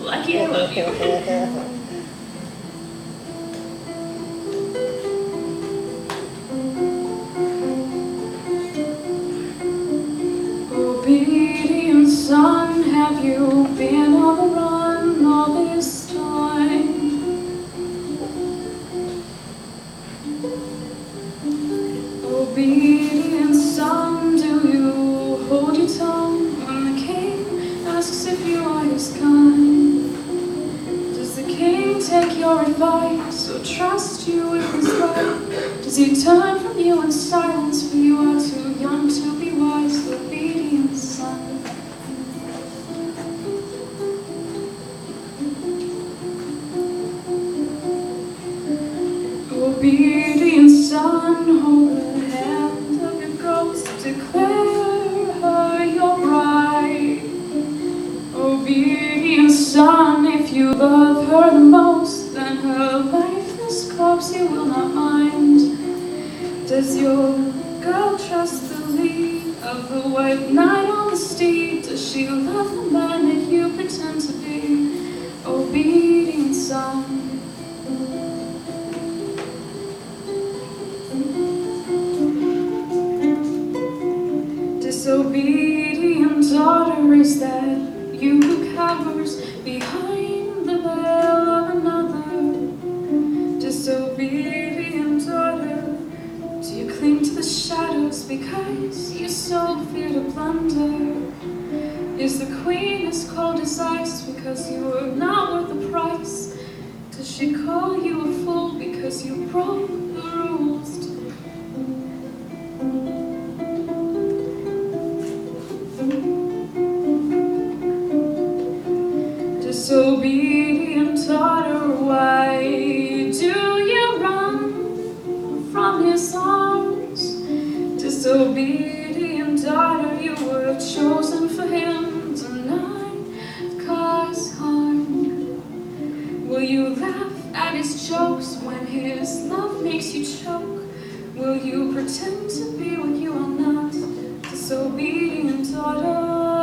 lucky I love you. Obedient son, have you been on the run all this time? Obedient son, do you hold your tongue when the king asks if you are his kind? Does the king take your advice or trust you with his right? Does he turn from you in silence, for you are too young to be wise? Obedient son. Obedient son, hold the hand of your ghost, declare her your bride. Obedient son, if you love her the most, then her lifeless corpse you will not mind. Does your girl trust the lead of the white knight on the steed? Does she love the man that you pretend to be? Obedient son. Disobedient daughter, is that you who cowers behind the veil of another? Disobedient daughter, do you cling to the shadows because you so fear to blunder? Is the queen as cold as ice because you are not worth the price? Does she call you a fool because you broke the rules? Disobedient daughter, why do you run from his arms? Disobedient daughter, you were chosen for him, denied, cause harm. Will you laugh at his jokes when his love makes you choke? Will you pretend to be what you are not? Disobedient daughter.